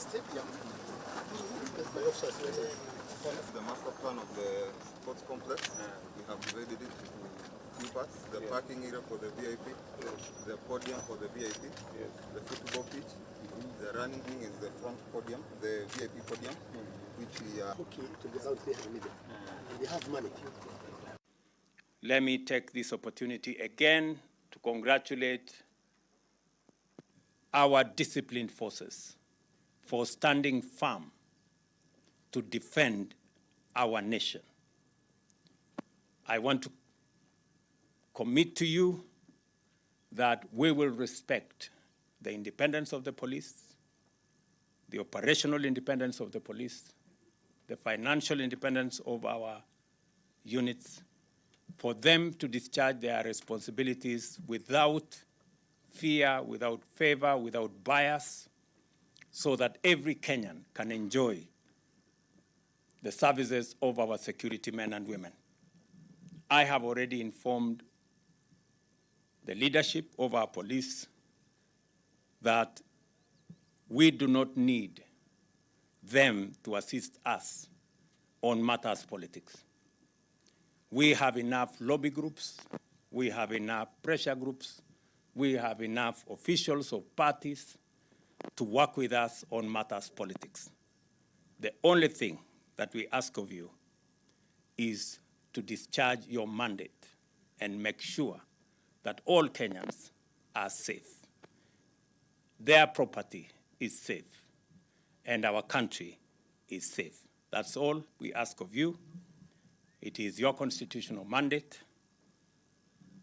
stadium. The master plan of the sports complex, we have divided it into few parts. The parking area for the VIP, the podium for the VIP, the football pitch, the running ring is the front podium, the VIP podium, which we are... Okay, to be out there in the middle. They have money. Let me take this opportunity again to congratulate our disciplined forces for standing firm to defend our nation. I want to commit to you that we will respect the independence of the police, the operational independence of the police, the financial independence of our units, for them to discharge their responsibilities without fear, without favor, without bias, so that every Kenyan can enjoy the services of our security men and women. I have already informed the leadership of our police that we do not need them to assist us on matters politics. We have enough lobby groups, we have enough pressure groups, we have enough officials of parties to work with us on matters politics. The only thing that we ask of you is to discharge your mandate and make sure that all Kenyans are safe. Their property is safe, and our country is safe. That's all we ask of you. It is your constitutional mandate,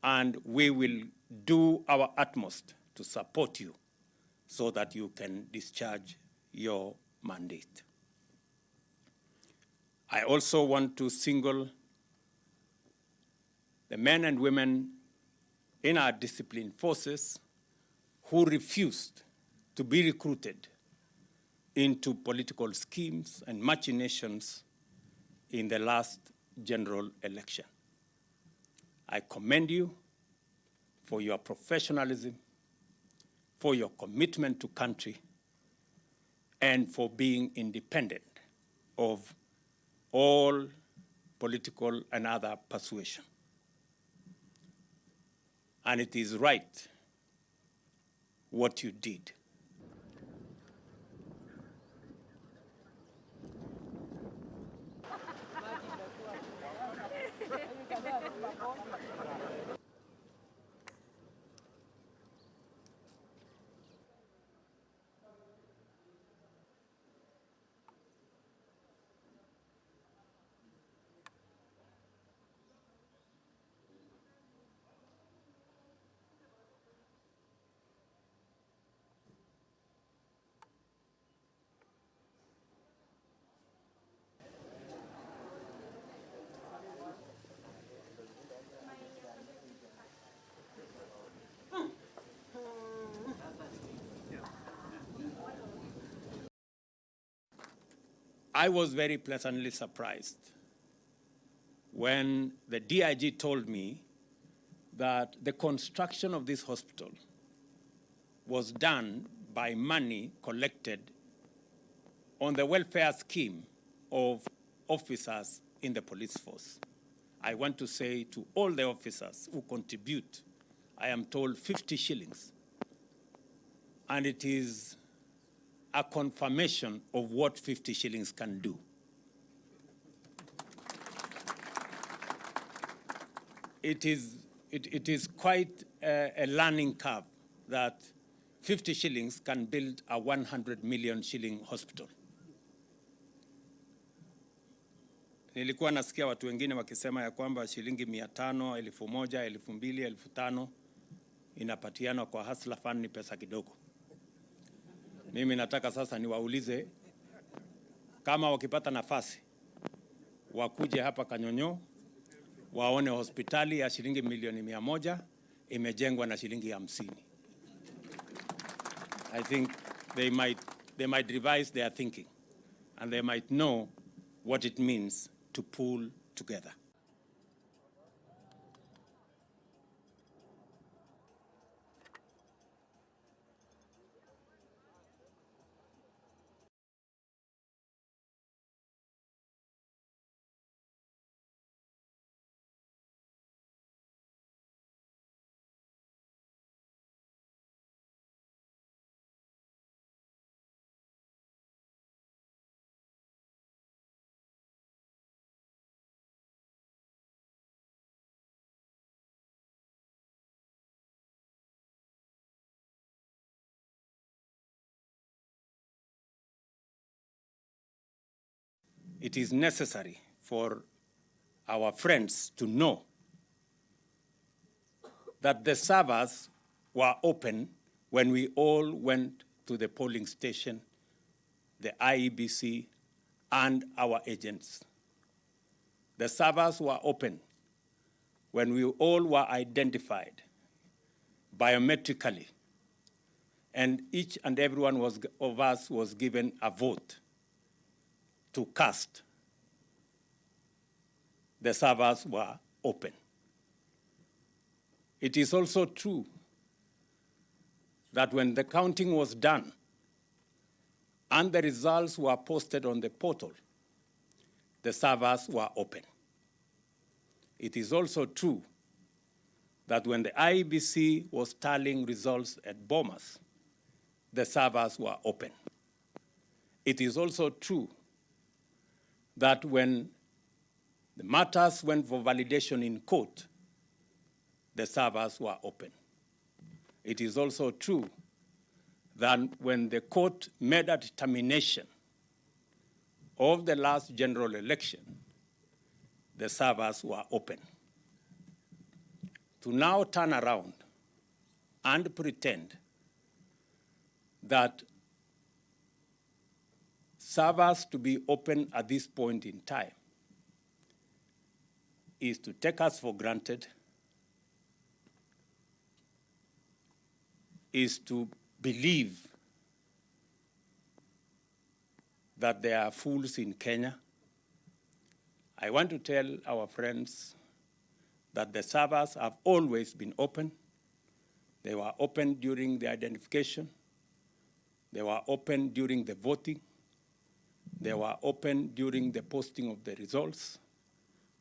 and we will do our utmost to support you so that you can discharge your mandate. I also want to single the men and women in our disciplined forces who refused to be recruited into political schemes and machinations in the last general election. I commend you for your professionalism, for your commitment to country, and for being independent of all political and other persuasion. And it is right what you did. I was very pleasantly surprised when the DIG told me that the construction of this hospital was done by money collected on the welfare scheme of officers in the police force. I want to say to all the officers who contribute, I am told 50 shillings. And it is a confirmation of what 50 shillings can do. It is quite a learning curve that 50 shillings can build a 100 million shilling hospital. Nilikuwa nasikia watu wengine wakisema ya kwamba shilingi 500, 1000, 2000, 5000 inapatiana kwa hustler fund ni pesa kidogo. Mimi nataka sasa niwaulize kama wakipata nafasi wakuje hapa Kanyonyo waone hospitali ya shilingi milioni 100 imejengwa na shilingi 50. I think they might revise their thinking and they might know what it means to pull together. it is necessary for our friends to know that the servers were open when we all went to the polling station, the IEBC, and our agents. The servers were open when we all were identified biometrically, and each and every one of us was given a vote to cast. The servers were open. It is also true that when the counting was done and the results were posted on the portal, the servers were open. It is also true that when the IEBC was tallying results at Bomas, the servers were open. It is also true that when the matters went for validation in court, the servers were open. It is also true that when the court made a determination of the last general election, the servers were open. To now turn around and pretend that servers to be open at this point in time is to take us for granted, is to believe that there are fools in Kenya. I want to tell our friends that the servers have always been open. They were open during the identification. They were open during the voting. They were open during the posting of the results.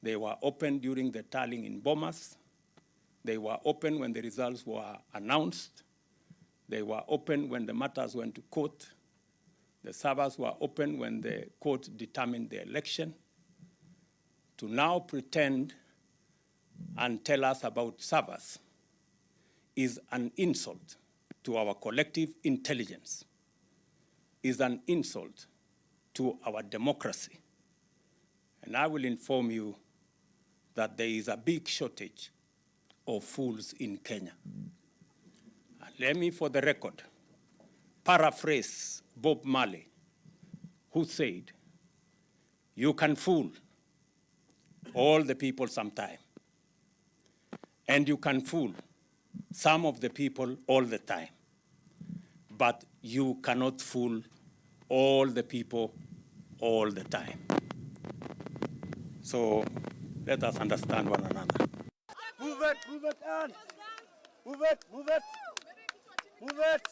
They were open during the tallying in Bomas. They were open when the results were announced. They were open when the matters went to court. The servers were open when the court determined the election. To now pretend and tell us about servers is an insult to our collective intelligence, is an insult to our democracy. And I will inform you that there is a big shortage of fools in Kenya. And let me, for the record, paraphrase Bob Marley, who said, "You can fool all the people sometime, and you can fool some of the people all the time, but you cannot fool all the people all the time." So let us understand one another. Move it, on. Move it. Move it.